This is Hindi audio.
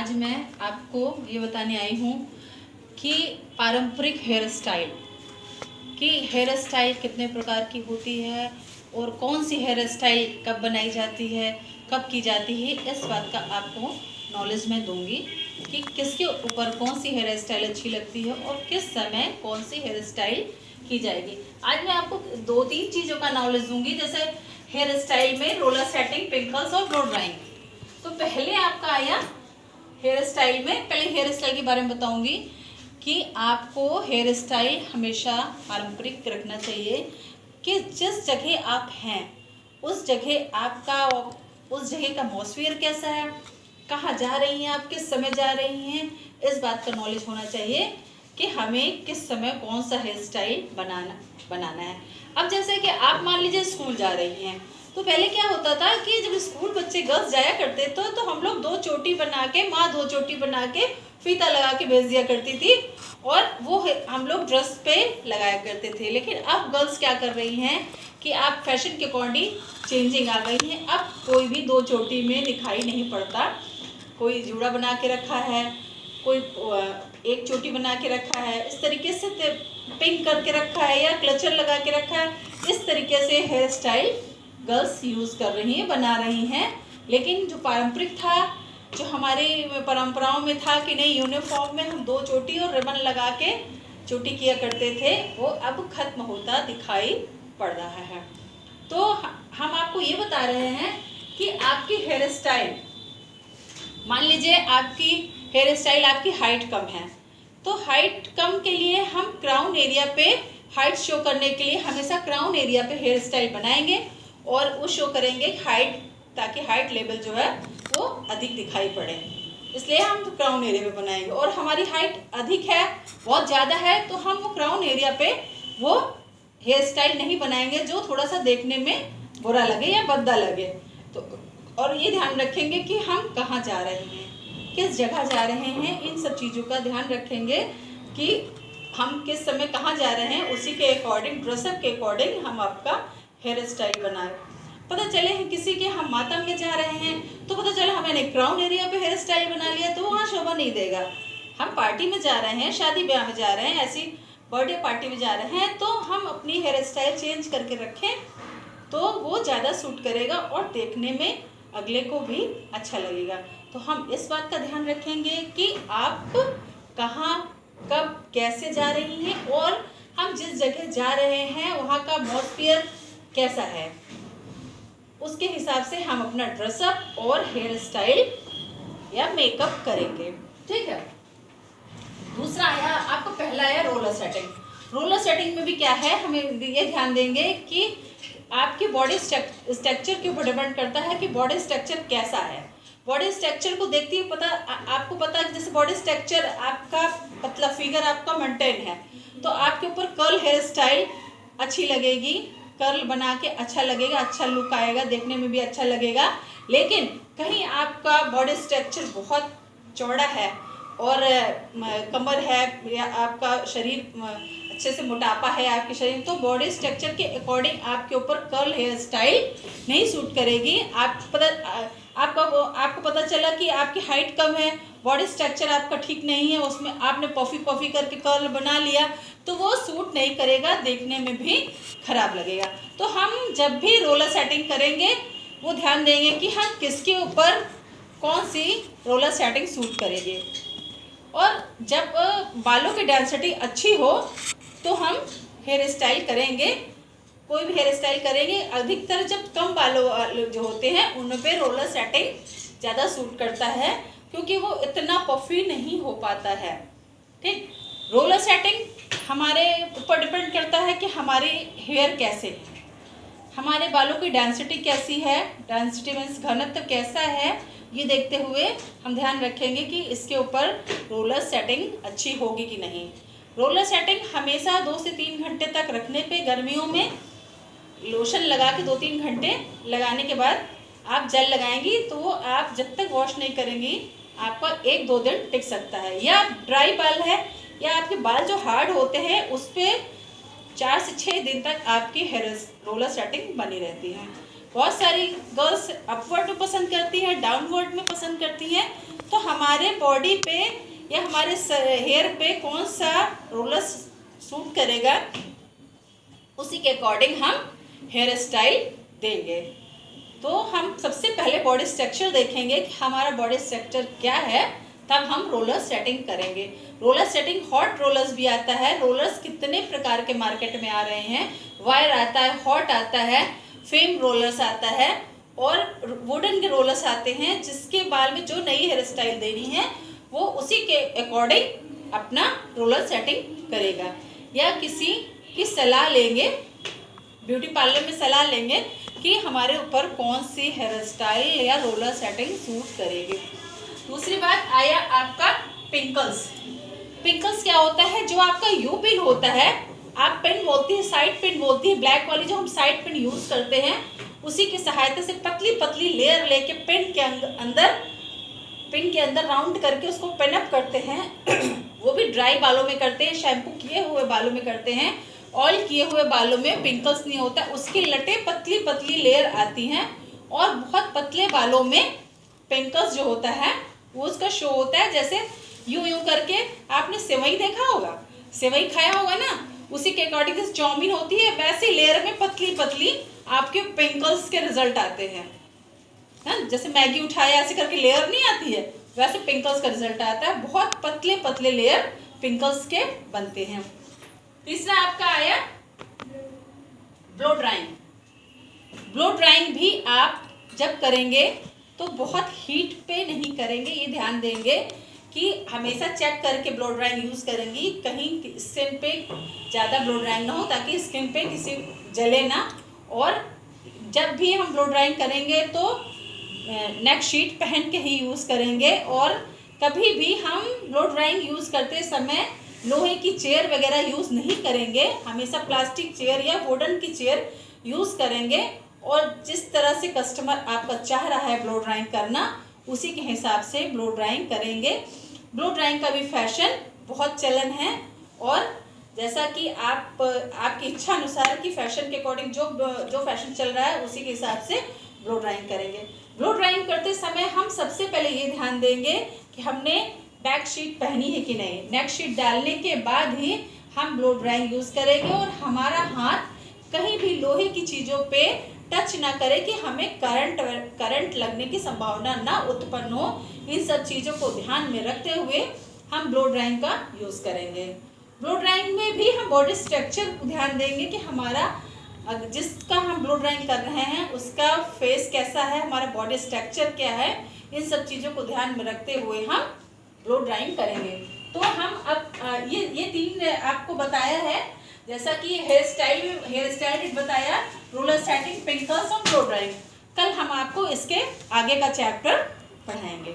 आज मैं आपको ये बताने आई हूँ कि पारंपरिक हेयर स्टाइल कितने प्रकार की होती है और कौन सी हेयर स्टाइल कब बनाई जाती है, कब की जाती है। इस बात का आपको नॉलेज मैं दूंगी कि किसके ऊपर कौन सी हेयर स्टाइल अच्छी लगती है और किस समय कौन सी हेयर स्टाइल की जाएगी। आज मैं आपको 2-3 चीज़ों का नॉलेज दूंगी, जैसे हेयर स्टाइल में रोलर सेटिंग, पिंकल्स और ब्लो ड्राइंग। तो पहले आपका आया हेयर स्टाइल में। पहले हेयर स्टाइल के बारे में बताऊंगी कि आपको हेयर स्टाइल हमेशा पारंपरिक रखना चाहिए कि जिस जगह आप हैं उस जगह का एटमॉस्फेयर कैसा है, कहाँ जा रही हैं आप, किस समय जा रही हैं, इस बात का नॉलेज होना चाहिए कि हमें किस समय कौन सा हेयर स्टाइल बनाना है। अब जैसे कि आप मान लीजिए स्कूल जा रही हैं, तो पहले क्या होता था कि जब स्कूल बच्चे गर्ल्स जाया करते थे तो हम लोग 2 चोटी बना के, माँ 2 चोटी बना के फीता लगा के भेज दिया करती थी और वो हम लोग ड्रेस पे लगाया करते थे। लेकिन अब गर्ल्स क्या कर रही हैं कि आप फैशन के अकॉर्डिंग चेंजिंग आ गई हैं। अब कोई भी 2 चोटी में दिखाई नहीं पड़ता, कोई जूड़ा बना के रखा है, कोई 1 चोटी बना के रखा है, इस तरीके से पिंक करके रखा है या क्लचर लगा के रखा है। इस तरीके से हेयर स्टाइल गर्ल्स यूज़ कर रही हैं, बना रही हैं। लेकिन जो पारंपरिक था, जो हमारी परंपराओं में था कि नहीं, यूनिफॉर्म में हम 2 चोटी और रिबन लगा के चोटी किया करते थे, वो अब खत्म होता दिखाई पड़ रहा है। तो हम आपको ये बता रहे हैं कि आपकी हेयर स्टाइल, मान लीजिए आपकी हेयर स्टाइल, आपकी हाइट कम है, तो हाइट कम के लिए हम क्राउन एरिया पे हाइट शो करने के लिए हमेशा क्राउन एरिया पे हेयर स्टाइल बनाएंगे और वो शो करेंगे हाइट, ताकि हाइट लेवल जो है वो अधिक दिखाई पड़े, इसलिए हम तो क्राउन एरिया पे बनाएंगे। और हमारी हाइट अधिक है, बहुत ज़्यादा है, तो हम वो क्राउन एरिया पे वो हेयर स्टाइल नहीं बनाएंगे जो थोड़ा सा देखने में बुरा लगे या भद्दा लगे। तो और ये ध्यान रखेंगे कि हम कहाँ जा रहे हैं, किस जगह जा रहे हैं, इन सब चीज़ों का ध्यान रखेंगे कि हम किस समय कहाँ जा रहे हैं, उसी के अकॉर्डिंग, ड्रेसअप के अकॉर्डिंग हम आपका हेयर स्टाइल बनाए। पता चले किसी के हम मातम में जा रहे हैं तो पता चला हमने क्राउन एरिया पे हेयर स्टाइल बना लिया, तो वहाँ शोभा नहीं देगा। हम पार्टी में जा रहे हैं, शादी ब्याह में जा रहे हैं, ऐसी बर्थडे पार्टी में जा रहे हैं, तो हम अपनी हेयर स्टाइल चेंज करके रखें तो वो ज़्यादा सूट करेगा और देखने में अगले को भी अच्छा लगेगा। तो हम इस बात का ध्यान रखेंगे कि आप कहाँ, कब, कैसे जा रही हैं और हम जिस जगह जा रहे हैं वहाँ का एटमॉस्फेयर कैसा है, उसके हिसाब से हम अपना ड्रेसअप और हेयर स्टाइल या मेकअप करेंगे। ठीक है। दूसरा आया आपको, पहला आया रोलर सेटिंग। रोलर सेटिंग में भी क्या है, हमें ये ध्यान देंगे कि आपके बॉडी स्ट्रक्चर के ऊपर डिपेंड करता है कि बॉडी स्ट्रक्चर कैसा है। बॉडी स्ट्रक्चर को देखते ही आपको पता है, जैसे बॉडी स्ट्रक्चर आपका पतला, फिगर आपका मेंटेन है, तो आपके ऊपर कर्ल हेयर स्टाइल अच्छी लगेगी, कर्ल बना के अच्छा लगेगा, अच्छा लुक आएगा, देखने में भी अच्छा लगेगा। लेकिन कहीं आपका बॉडी स्ट्रक्चर बहुत चौड़ा है और कमर है या आपका शरीर अच्छे से मोटापा है आपके शरीर, तो बॉडी स्ट्रक्चर के अकॉर्डिंग आपके ऊपर कर्ल हेयर स्टाइल नहीं सूट करेगी। आपको पता चला कि आपकी हाइट कम है, बॉडी स्ट्रक्चर आपका ठीक नहीं है, उसमें आपने पॉफी करके कर्ल बना लिया, तो वो सूट नहीं करेगा, देखने में भी खराब लगेगा। तो हम जब भी रोलर सेटिंग करेंगे वो ध्यान देंगे कि हम किसके ऊपर कौन सी रोलर सेटिंग सूट करेंगे। और जब बालों की डेंसिटी अच्छी हो तो हम हेयर स्टाइल करेंगे, कोई भी हेयर स्टाइल करेंगे। अधिकतर जब कम बालों जो होते हैं उन पे रोलर सेटिंग ज़्यादा सूट करता है, क्योंकि वो इतना पफी नहीं हो पाता है। ठीक। रोलर सेटिंग हमारे ऊपर डिपेंड करता है कि हमारे हेयर कैसे है, हमारे बालों की डेंसिटी कैसी है, डेंसिटी मीन्स घनत्व कैसा है, ये देखते हुए हम ध्यान रखेंगे कि इसके ऊपर रोलर सेटिंग अच्छी होगी कि नहीं। रोलर सेटिंग हमेशा 2 से 3 घंटे तक रखने पे, गर्मियों में लोशन लगा के 2-3 घंटे लगाने के बाद आप जेल लगाएंगी तो वो आप जब तक वॉश नहीं करेंगी आपका 1-2 दिन टिक सकता है। या ड्राई बाल है या आपके बाल जो हार्ड होते हैं उस पर 4 से 6 दिन तक आपकी हेयर रोलर सेटिंग बनी रहती है। बहुत सारी गर्ल्स अपवर्ड में पसंद करती हैं, डाउनवर्ड में पसंद करती हैं, तो हम हमारे बॉडी पे या हमारे हेयर पे कौन सा रोलर सूट करेगा, उसी के अकॉर्डिंग हम हेयर स्टाइल देंगे। तो हम सबसे पहले बॉडी स्ट्रक्चर देखेंगे कि हमारा बॉडी स्ट्रक्चर क्या है, तब हम रोलर सेटिंग करेंगे। रोलर सेटिंग हॉट रोलर्स भी आता है। रोलर्स कितने प्रकार के मार्केट में आ रहे हैं, वायर आता है, हॉट आता है, फेम रोलर्स आता है और वुडन के रोलर्स आते हैं, जिसके बाल में जो नई हेयर स्टाइल देनी है वो उसी के अकॉर्डिंग अपना रोलर सेटिंग करेगा। या किसी की सलाह लेंगे, ब्यूटी पार्लर में सलाह लेंगे कि हमारे ऊपर कौन सी हेयर स्टाइल या रोलर सेटिंग सूट करेगी। दूसरी बात आया आपका पिंकल्स। पिंकल्स क्या होता है, जो आपका यू पिन होता है, आप पिन बोलती है, साइड पिन बोलती है, ब्लैक वाली जो हम साइड पिन यूज करते हैं, उसी की सहायता से पतली पतली लेयर लेके पिन के अंदर राउंड करके उसको पिन अप करते हैं। वो भी ड्राई बालों में करते हैं, शैम्पू किए हुए बालों में करते हैं। ऑयल किए हुए बालों में पिंकल्स नहीं होता, उसकी लटें पतली पतली लेयर आती हैं और बहुत पतले बालों में पिंकल्स जो होता है वो उसका शो होता है। जैसे यूं करके आपने सेवई देखा होगा, सेवई खाया होगा ना, उसी के अकॉर्डिंग जैसे चाउमीन होती है वैसे लेयर में पतली पतली आपके पिंकल्स के रिजल्ट आते हैं ना। जैसे मैगी उठाया ऐसे करके लेयर नहीं आती है, वैसे पिंकल्स का रिजल्ट आता है। बहुत पतले पतले लेयर पिंकल्स के बनते हैं। तीसरा आपका आया ब्लो ड्राइंग। ब्लो ड्राइंग भी आप जब करेंगे तो बहुत हीट पे नहीं करेंगे, ये ध्यान देंगे कि हमेशा चेक करके ब्लो ड्राइंग यूज़ करेंगी, कहीं स्किन पे ज़्यादा ब्लो ड्राइंग ना हो ताकि स्किन पे किसी जले ना। और जब भी हम ब्लो ड्राइंग करेंगे तो नेक शीट पहन के ही यूज़ करेंगे। और कभी भी हम ब्लो ड्राइंग यूज़ करते समय लोहे की चेयर वगैरह यूज़ नहीं करेंगे, हमेशा प्लास्टिक चेयर या वुडन की चेयर यूज़ करेंगे। और जिस तरह से कस्टमर आपका चाह रहा है ब्लो ड्राइंग करना, उसी के हिसाब से ब्लो ड्राइंग करेंगे। ब्लो ड्राइंग का भी फैशन बहुत चलन है और जैसा कि आपकी इच्छा अनुसार की फैशन के अकॉर्डिंग जो फैशन चल रहा है उसी के हिसाब से ब्लो ड्राइंग करेंगे। ब्लो ड्राइंग करते समय हम सबसे पहले ये ध्यान देंगे कि हमने बैक शीट पहनी है कि नहीं। नेक शीट डालने के बाद ही हम ब्लो ड्राइंग यूज़ करेंगे और हमारा हाथ कहीं भी लोहे की चीज़ों पे टच ना करे कि हमें करंट लगने की संभावना ना उत्पन्न हो। इन सब चीज़ों को ध्यान में रखते हुए हम ब्लो ड्राइंग का यूज़ करेंगे। ब्लो ड्राइंग में भी हम बॉडी स्ट्रक्चर को ध्यान देंगे कि हमारा जिसका हम ब्लो ड्राइंग कर रहे हैं उसका फेस कैसा है, हमारा बॉडी स्ट्रक्चर क्या है, इन सब चीज़ों को ध्यान में रखते हुए हम ब्लो ड्राइंग करेंगे। तो हम अब ये तीन आपको बताया है, जैसा कि हेयर स्टाइल बताया, रोलर सेटिंग, पिंकल्स और ब्लो ड्राइंग। कल हम आपको इसके आगे का चैप्टर पढ़ाएंगे।